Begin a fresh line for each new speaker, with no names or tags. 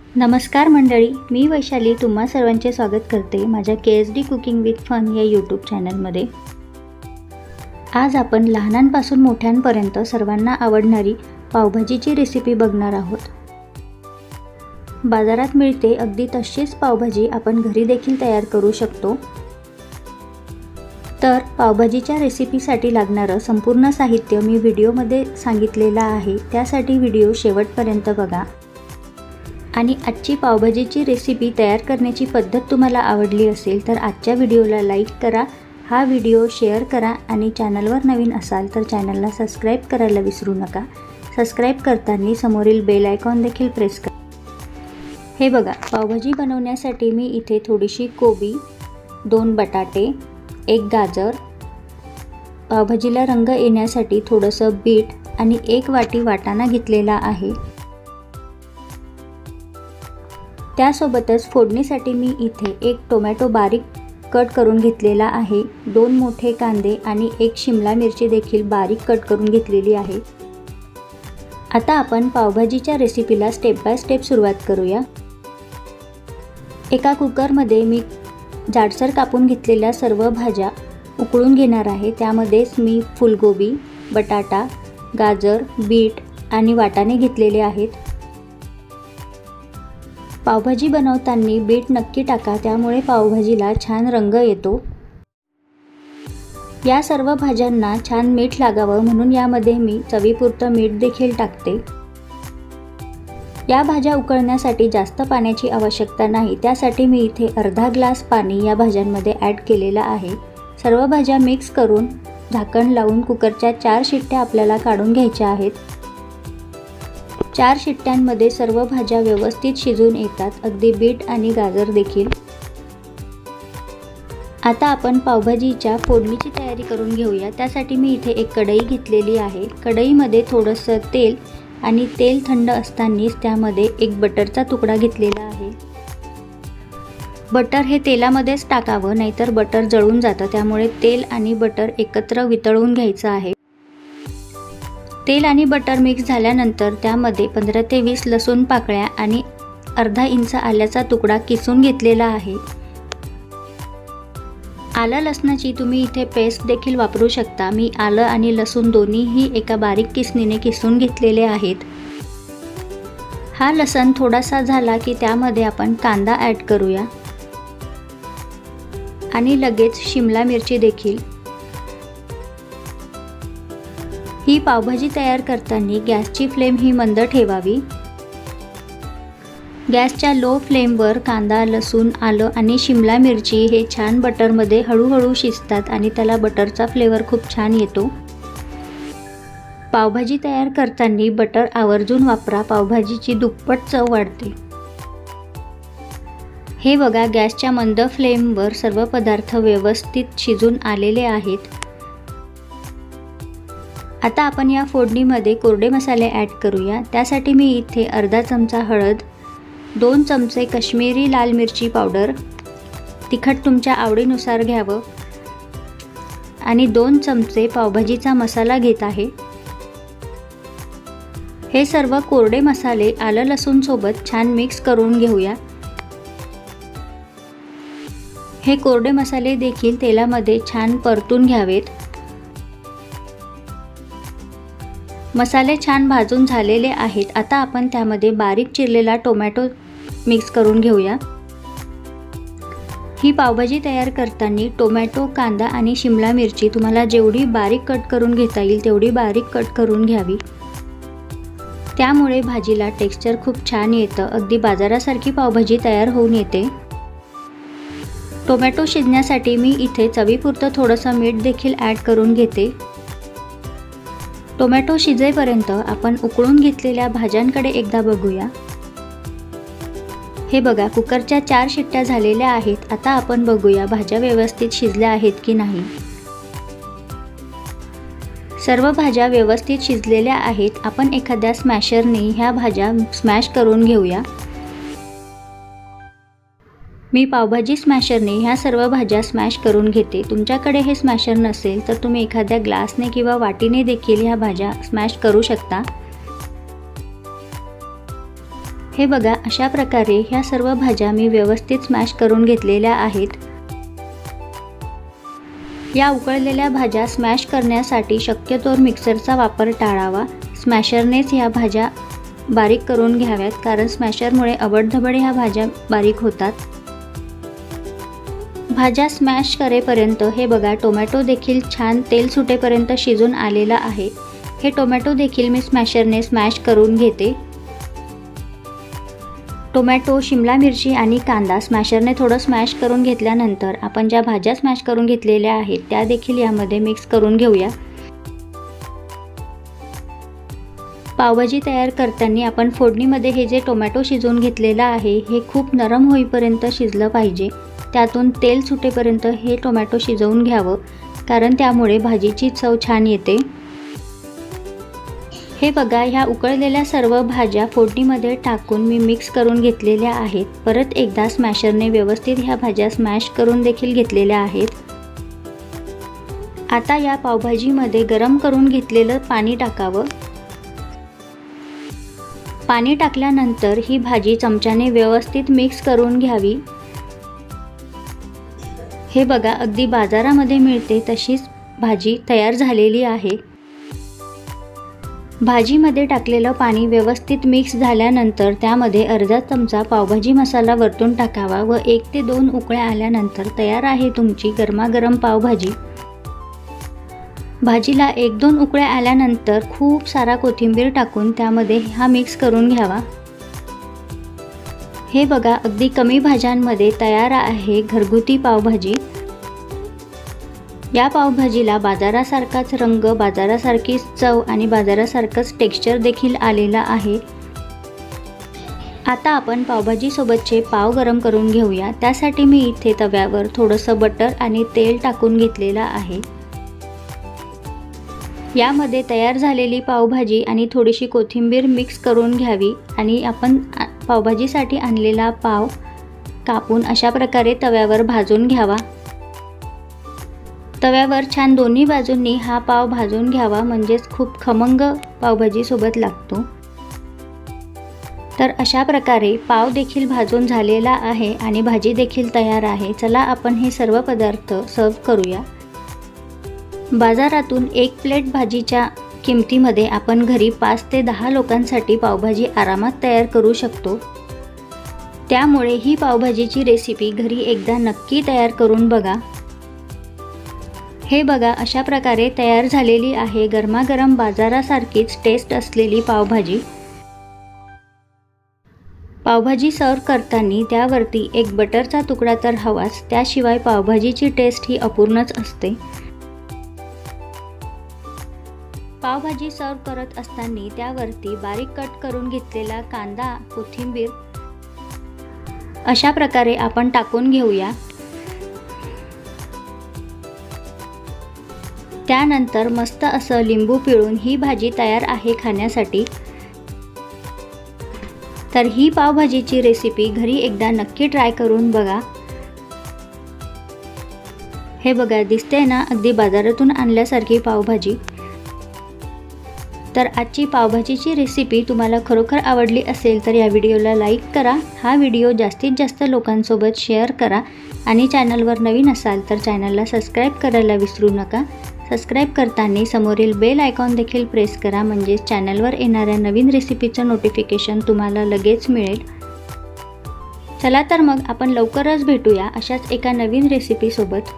नमस्कार मंडळी, मी वैशाली तुम्हा सर्वांचे स्वागत करते माझ्या KSD कुकिंग विथ फन या यूट्यूब चॅनलमध्ये। आज आपण लहानांपासून मोठ्यांपर्यंत सर्वांना आवडणारी पावभाजीची रेसिपी बघणार आहोत। बाजारात मिळते अगदी तशीच पावभाजी आपण घरी देखील तयार करू शकतो। तर पावभाजीच्या रेसिपीसाठी लागणारे संपूर्ण साहित्य मी व्हिडिओमध्ये सांगितलेले आहे, त्यासाठी व्हिडिओ शेवटपर्यंत बघा। आणि आजची पावभाजीची रेसिपी तयार करण्याची पद्धत तुम्हाला आवडली असेल तर आजच्या व्हिडिओला लाईक करा, हा व्हिडिओ शेअर करा आणि चॅनलवर नवीन असाल तर चॅनलला सबस्क्राइब करायला विसरू नका। सबस्क्राइब करताना समोरील बेल आयकॉन देखील प्रेस करा। हे बघा, पावभाजी बनवण्यासाठी मी इथे थोडीशी कोबी, 2 बटाटे, 1 गाजर, पावभाजीला रंग येण्यासाठी थोडंसं बीट आणि 1 वाटी वाटाणा घेतलेला आहे। त्यासोबतच फोडणीसाठी मी इथे 1 टोमॅटो बारीक कट करून घेतलेला आहे, 2 मोठे कांदे आणि 1 शिमला मिरची देखील बारीक कट करून घेतलेली आहे। आता आपण पावभाजीच्या रेसिपीला स्टेप बाय स्टेप सुरुवात करूया। एका कुकरमध्ये मी जाडसर कापून घेतलेल्या सर्व भाज्या उकळून घेणार आहे। त्यामध्येच मी फुलगोबी, बटाटा, गाजर, बीट आणि वाटाणे घेतलेले आहेत। पावभाजी बनवताना बीट नक्की टाका, त्यामुळे पावभाजीला छान रंग येतो। या सर्व भाज्यांना छान मीठ लागावं म्हणून यामध्ये मी चवीपुरतं मीठ देखील टाकते। या भाज्या उकळण्यासाठी जास्त पाण्याची आवश्यकता नाही, त्यासाठी मी इथे अर्धा ग्लास पाणी या भाज्यांमध्ये ॲड केलेलं आहे। सर्व भाज्या मिक्स करून झाकण लावून कुकरच्या 4 शिट्ट्या आपल्याला काढून घ्यायच्या आहेत। 4 शिट्ट्यांमध्ये सर्व भाज्या व्यवस्थित शिजून येतात, अगदी बीट आणि गाजर देखील। आता आपण पावभाजीच्या फोडणीची तयारी करून घेऊया। त्यासाठी मी इथे एक कढई घेतलेली आहे। कढईमध्ये थोडंसं तेल आणि तेल थंड असतानाच त्यामध्ये 1 बटरचा तुकडा घेतलेला आहे। बटर हे तेलामध्येच टाकावं, नाहीतर बटर जळून जातं, त्यामुळे तेल आणि बटर एकत्र वितळवून घ्यायचं आहे। तेल आणि बटर मिक्स झाल्यानंतर त्यामध्ये 15 ते 20 लसूण पाकळ्या आणि अर्धा इंच आल्याचा तुकडा किसून घेतलेला आहे। आलं लसणाची तुम्ही इथे पेस्ट देखील वापरू शकता। मी आलं आणि लसूण दोन्हीही एका बारीक किसणीने किसून घेतलेले आहेत। हा लसूण थोडासा झाला की त्यामध्ये आपण कांदा ॲड करूया आणि लगेच शिमला मिरची देखील। ही पावभाजी तयार करताना गॅसची फ्लेम ही मंद ठेवावी। गॅसच्या लो फ्लेमवर कांदा, लसूण, आलं आणि शिमला मिरची हे छान बटरमध्ये हळूहळू शिजतात आणि त्याला बटरचा फ्लेवर खूप छान येतो। पावभाजी तयार करताना बटर आवर्जून वापरा, पावभाजीची दुप्पट चव वाढते। हे बघा, गॅसच्या मंद फ्लेमवर सर्व पदार्थ व्यवस्थित शिजून आलेले आहेत। आता आपण या फोडणीमध्ये कोरडे मसाले ॲड करूया। त्यासाठी मी इथे अर्धा चमचा हळद, 2 चमचे काश्मीरी लाल मिरची पावडर, तिखट तुमच्या आवडीनुसार घ्यावं, आणि 2 चमचे पावभाजीचा मसाला घेत आहे। हे सर्व कोरडे मसाले आलं लसूण सोबत छान मिक्स करून घेऊया। हे कोरडे मसाले देखील तेलामध्ये छान परतून घ्यावेत। मसाले छान भाजून झालेले आहेत। आता आपण त्यामध्ये बारीक चिरलेला टोमॅटो मिक्स करून घेऊया। ही पावभाजी तयार करताना टोमॅटो, कांदा आणि शिमला मिरची तुम्हाला जेवढी बारीक कट करून घेता येईल तेवढी बारीक कट करून घ्यावी, त्यामुळे भाजीला टेक्स्चर खूप छान येतं, अगदी बाजारासारखी पावभाजी तयार होऊन येते। टोमॅटो शिजण्यासाठी मी इथे चवीपुरतं थोडंसं मीठ देखील ॲड करून घेते। टोमॅटो शिजेपर्यंत आपण उकळून घेतलेल्या भाज्यांकडे एकदा बघूया। हे बघा, कुकरच्या 4 शिट्ट्या झालेल्या आहेत। आता आपण बघूया भाज्या व्यवस्थित शिजल्या आहेत की नाही। सर्व भाज्या व्यवस्थित शिजलेल्या आहेत। आपण एखाद्या स्मॅशरने ह्या भाज्या स्मॅश करून घेऊया। मी पावभाजी स्मॅशरने ह्या सर्व भाज्या स्मॅश करून घेते। तुमच्याकडे हे स्मॅशर नसेल तर तुम्ही एखाद्या ग्लासने किंवा वाटीने देखील ह्या भाज्या स्मॅश करू शकता। हे बघा, अशा प्रकारे ह्या सर्व भाज्या मी व्यवस्थित स्मॅश करून घेतलेल्या आहेत। या उकळलेल्या भाज्या स्मॅश करण्यासाठी शक्यतो मिक्सरचा वापर टाळावा। स्मॅशरनेच ह्या भाज्या बारीक करून घ्याव्यात, कारण स्मॅशरमुळे अबडधबड ह्या भाज्या बारीक होतात। भाज्या स्मॅश करेपर्यंत हे बघा, टोमॅटो देखील छान तेल सुटेपर्यंत शिजून आलेला आहे। हे टोमॅटो देखील मी स्मॅशरने स्मॅश करून घेते। टोमॅटो, शिमला मिरची आणि कांदा स्मॅशरने थोडं स्मॅश करून घेतल्यानंतर आपण ज्या भाज्या स्मॅश करून घेतलेल्या आहेत त्या देखील यामध्ये मिक्स करून घेऊया। पावभाजी तयार करताना आपण फोडणीमध्ये हे जे टोमॅटो शिजवून घेतलेला आहे हे खूप नरम होईपर्यंत शिजलं पाहिजे। त्यातून तेल सुटेपर्यंत हे टोमॅटो शिजवून घ्यावं, कारण त्यामुळे भाजीची चव छान येते। हे बघा, ह्या उकळलेल्या सर्व भाज्या फोडणीमध्ये टाकून मी मिक्स करून घेतलेल्या आहेत। परत एकदा स्मॅशरने व्यवस्थित ह्या भाज्या स्मॅश करून देखील घेतलेल्या आहेत। आता या पावभाजीमध्ये गरम करून घेतलेलं पाणी टाकावं। पाणी टाकल्यानंतर ही भाजी चमच्याने व्यवस्थित मिक्स करून घ्यावी। हे बघा, अगदी बाजारामध्ये मिळते तशीच भाजी तयार झालेली आहे। भाजीमध्ये टाकलेलं पाणी व्यवस्थित मिक्स झाल्यानंतर त्यामध्ये अर्धा चमचा पावभाजी मसाला वरतून टाकावा व 1 ते 2 उकळ्या आल्यानंतर तयार आहे तुमची गरमागरम पावभाजी। भाजीला 1-2 उकळ्या आल्यानंतर खूप सारा कोथिंबीर टाकून त्यामध्ये हा मिक्स करून घ्यावा। हे बघा, अगदी कमी भाज्यांमध्ये तयार आहे घरगुती पावभाजी। या पावभाजीला बाजारासारखाच रंग, बाजारासारखीच चव आणि बाजारासारखंच टेक्स्चर देखील आलेला आहे। आता आपण पावभाजी सोबतचे पाव गरम करून घेऊया। त्यासाठी मी इथे तव्यावर थोडंसं बटर आणि तेल टाकून घेतलेलं आहे। यामध्ये तयार झालेली पावभाजी आणि थोडीशी कोथिंबीर मिक्स करून घ्यावी आणि आपण पावभाजीसाठी आणलेला पाव कापून अशा प्रकारे तव्यावर भाजून घ्यावा। तव्यावर छान दोन्ही बाजूंनी हा पाव भाजून घ्यावा, म्हणजेच खूप खमंग पावभाजी सोबत लागतो। तर अशा प्रकारे पाव देखील भाजून झालेला आहे आणि भाजी देखील तयार आहे। चला आपण हे सर्व पदार्थ सर्व करूया। बाजारातून 1 प्लेट भाजीच्या किमतीमध्ये आपण घरी 5 ते 10 लोकांसाठी पावभाजी आरामात तयार करू शकतो। त्यामुळे ही पावभाजीची रेसिपी घरी एकदा नक्की तयार करून बघा। हे बघा, अशा प्रकारे तयार झालेली आहे गरमागरम बाजारासारखीच टेस्ट असलेली पावभाजी। पावभाजी सर्व करताना त्यावरती एक बटरचा तुकडा तर हवाच, त्याशिवाय पावभाजीची टेस्ट ही अपूर्णच असते। पावभाजी सर्व करत असताना त्यावरती बारीक कट करून घेतलेला कांदा, कोथिंबीर अशा प्रकारे आपण टाकून घेऊया। त्यानंतर मस्त असं लिंबू पिळून ही भाजी तयार आहे खाण्यासाठी। तर ही पावभाजीची रेसिपी घरी एकदा नक्की ट्राय करून बघा। हे बघा, दिसते ना अगदी बाजारातून आणल्यासारखी पावभाजी। तर आजची पावभाजीची रेसिपी तुम्हाला खरोखर आवडली असेल तर या व्हिडिओला लाईक करा, हा व्हिडिओ जास्तीत जास्त लोकांसोबत शेअर करा आणि चॅनलवर नवीन असाल तर चॅनलला सबस्क्राईब करायला विसरू नका। सबस्क्राईब करताना समोरील बेल आयकॉन देखील प्रेस करा, म्हणजे चॅनलवर येणाऱ्या नवीन रेसिपीचं नोटिफिकेशन तुम्हाला लगेच मिळेल। चला तर मग आपण लवकरच भेटूया अशाच एका नवीन रेसिपीसोबत।